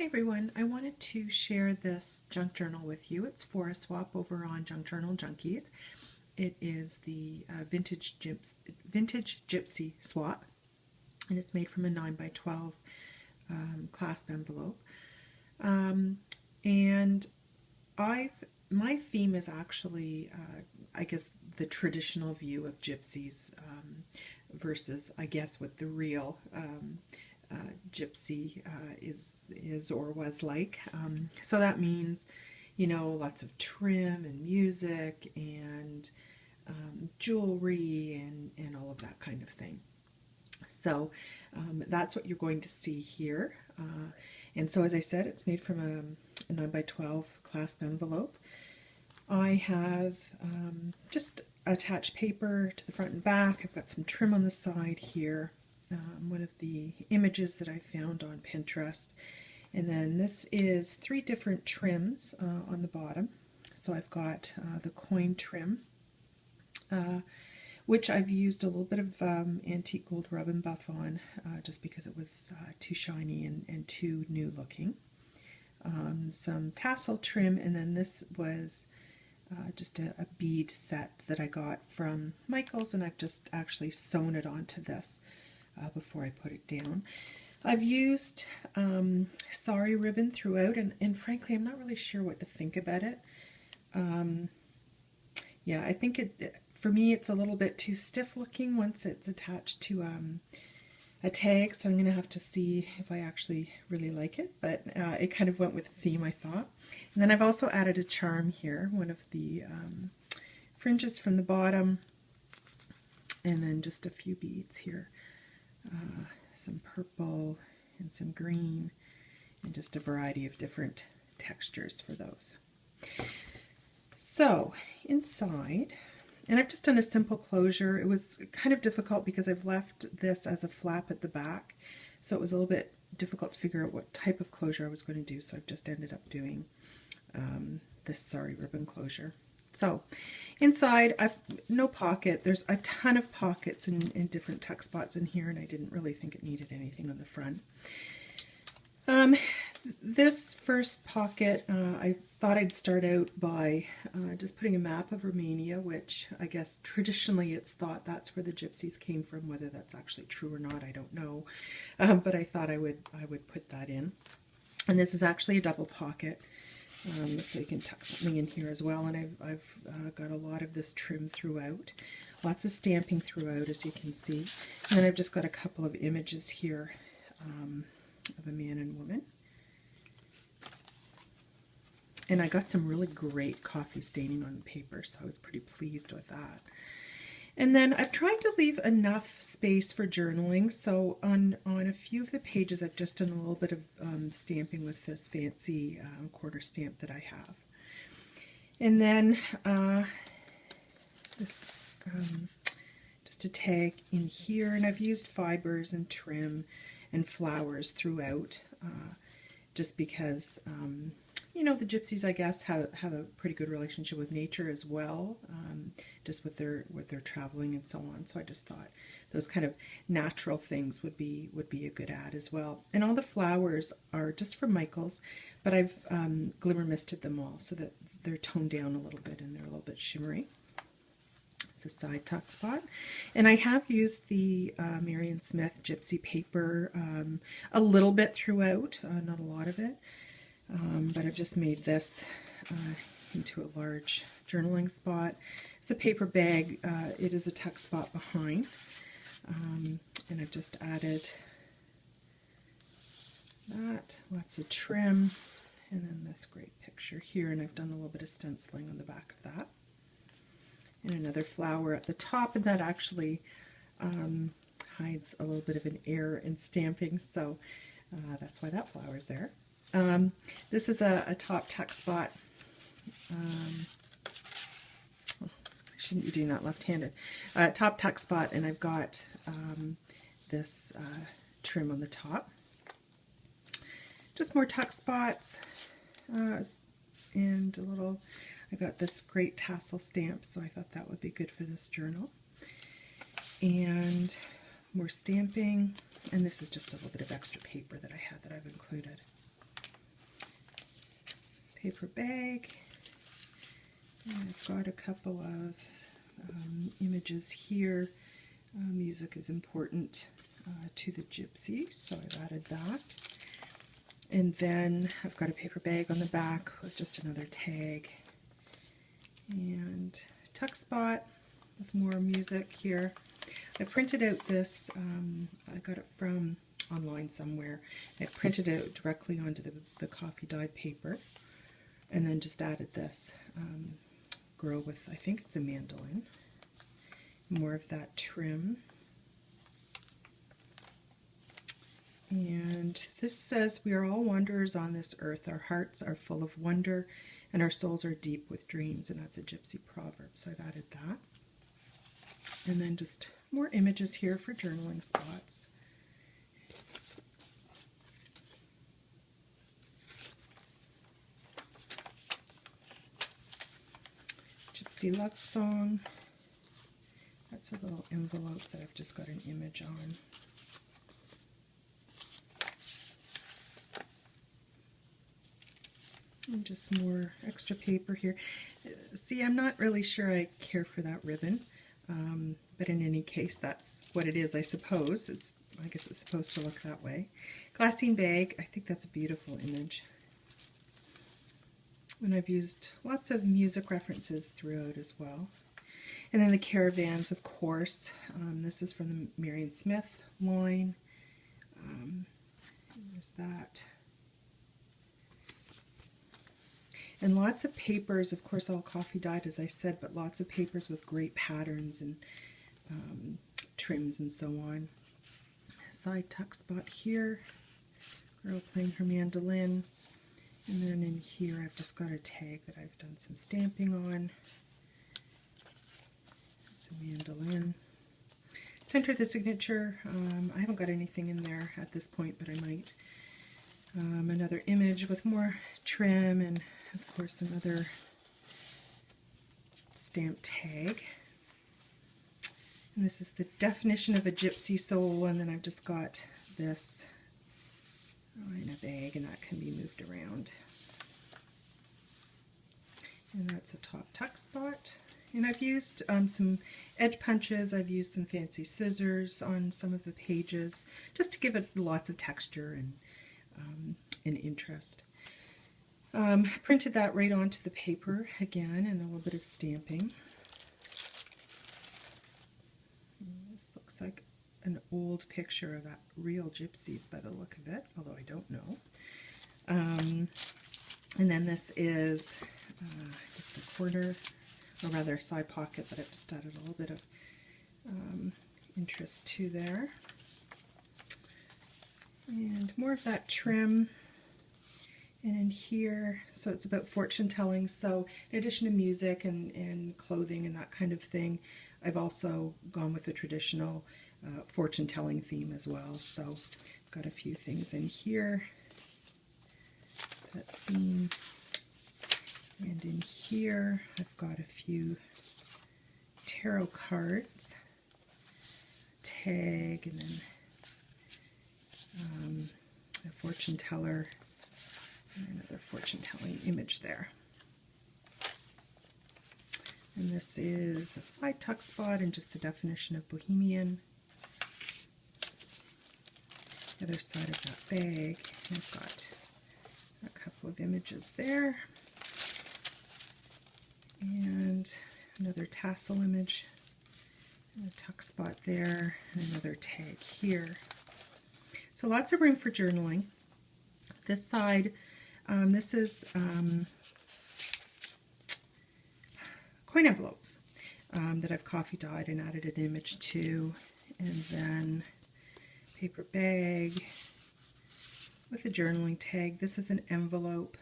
Everyone, I wanted to share this junk journal with you. It's for a swap over on Junk Journal Junkies. It is the vintage Gypsy swap, and it's made from a 9 by 12 clasp envelope. And my theme is actually, I guess, the traditional view of gypsies versus, I guess, what the real gypsy is or was like. So that means, lots of trim and music and jewelry and all of that kind of thing. So that's what you're going to see here. And so, as I said, it's made from a 9 by 12 clasp envelope. I have just attached paper to the front and back. I've got some trim on the side here. One of the images that I found on Pinterest. And then this is 3 different trims on the bottom. So I've got the coin trim, which I've used a little bit of antique gold rub and buff on just because it was too shiny and too new looking. Some tassel trim, and then this was just a bead set that I got from Michael's, and I've just actually sewn it onto this before I put it down. I've used sari ribbon throughout, and frankly I'm not really sure what to think about it. Yeah, I think for me it's a little bit too stiff looking once it's attached to a tag, so I'm going to have to see if I actually really like it, but it kind of went with the theme, I thought. And then I've also added a charm here, one of the fringes from the bottom, and then just a few beads here. Some purple and some green, and just a variety of different textures for those. So inside, and I've just done a simple closure. It was kind of difficult because I've left this as a flap at the back, so it was a little bit difficult to figure out what type of closure I was going to do, so I've just ended up doing this sari ribbon closure. So inside, I've no pocket. There's a ton of pockets in different tuck spots in here, and I didn't really think it needed anything on the front. This first pocket, I thought I'd start out by just putting a map of Romania, which I guess traditionally it's thought that's where the gypsies came from. Whether that's actually true or not, I don't know. But I thought I would put that in. And this is actually a double pocket. So you can tuck something in here as well, and I've got a lot of this trim throughout, lots of stamping throughout, as you can see, and then I've just got a couple of images here of a man and woman, and I got some really great coffee staining on the paper, so I was pretty pleased with that. And then I've tried to leave enough space for journaling, so on a few of the pages I've just done a little bit of stamping with this fancy quarter stamp that I have. And then just a tag in here, and I've used fibers and trim and flowers throughout just because the gypsies, I guess, have a pretty good relationship with nature as well, just with their traveling and so on. So I just thought those kind of natural things would be a good add as well. And all the flowers are just from Michael's, but I've glimmer misted them all so that they're toned down a little bit and they're a little bit shimmery. It's a side tuck spot, and I have used the Marion Smith gypsy paper a little bit throughout, not a lot of it. But I've just made this into a large journaling spot. It's a paper bag. It is a tuck spot behind. And I've just added that, lots of trim, and then this great picture here. And I've done a little bit of stenciling on the back of that. And another flower at the top, and that actually hides a little bit of an error in stamping, so that's why that flower is there. This is a top tuck spot. I shouldn't be doing that left-handed. Top tuck spot, and I've got this trim on the top. Just more tuck spots, and a little, I got this great tassel stamp, so I thought that would be good for this journal. And more stamping, and this is just a little bit of extra paper that I had that I've included. paper bag. And I've got a couple of images here. Music is important to the Gypsy, so I've added that. And then I've got a paper bag on the back with just another tag. And tuck spot with more music here. I printed out this, I got it from online somewhere. I printed it out directly onto the coffee dyed paper and then just added this girl with, I think it's a mandolin. More of that trim. And this says, we are all wanderers on this earth. Our hearts are full of wonder and our souls are deep with dreams. And that's a Gypsy proverb, so I've added that. And then just more images here for journaling spots. Gypsy love song. That's a little envelope that I've just got an image on. And just more extra paper here. See, I'm not really sure I care for that ribbon. But in any case, that's what it is, I suppose. I guess it's supposed to look that way. Glassine bag, I think that's a beautiful image. And I've used lots of music references throughout as well. And then the caravans, of course. This is from the Marion Smith line. There's that. And lots of papers, of course, all coffee dyed, as I said, but lots of papers with great patterns and trims and so on. Side tuck spot here, girl playing her mandolin. And then in here I've just got a tag that I've done some stamping on. It's a mandolin. Center the signature. I haven't got anything in there at this point, but I might. Another image with more trim and of course another stamp tag. And this is the definition of a Gypsy soul, and then I've just got this in a bag, and that can be moved around. And that's a top tuck spot. And I've used some edge punches, I've used some fancy scissors on some of the pages, just to give it lots of texture and interest. Printed that right onto the paper again, and a little bit of stamping. This looks like an old picture of that real Gypsies by the look of it, although I don't know. And then this is just a corner, or rather a side pocket, but I've just added a little bit of interest to there. And more of that trim. And in here, so it's about fortune telling. So in addition to music and clothing and that kind of thing, I've also gone with the traditional fortune telling theme as well. So I've got a few things in here, that theme. And in here, I've got a few tarot cards, tag, and then a fortune teller. Another fortune-telling image there. And this is a side tuck spot and just the definition of bohemian. The other side of that bag, I've got a couple of images there. And another tassel image, and a tuck spot there, and another tag here. So lots of room for journaling. This side, this is coin envelope that I've coffee dyed and added an image to, and then paper bag with a journaling tag. This is an envelope,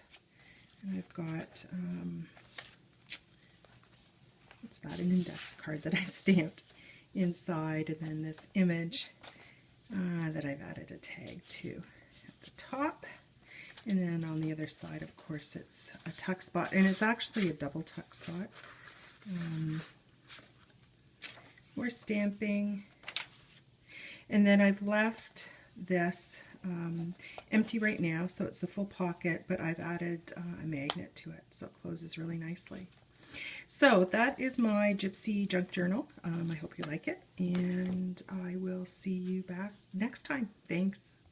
and I've got what's that? An index card that I've stamped inside, and then this image that I've added a tag to at the top. And then on the other side, of course, it's a tuck spot, and it's actually a double tuck spot. More stamping. And then I've left this empty right now, so it's the full pocket, but I've added a magnet to it, so it closes really nicely. So that is my Gypsy junk journal. I hope you like it, and I will see you back next time. Thanks.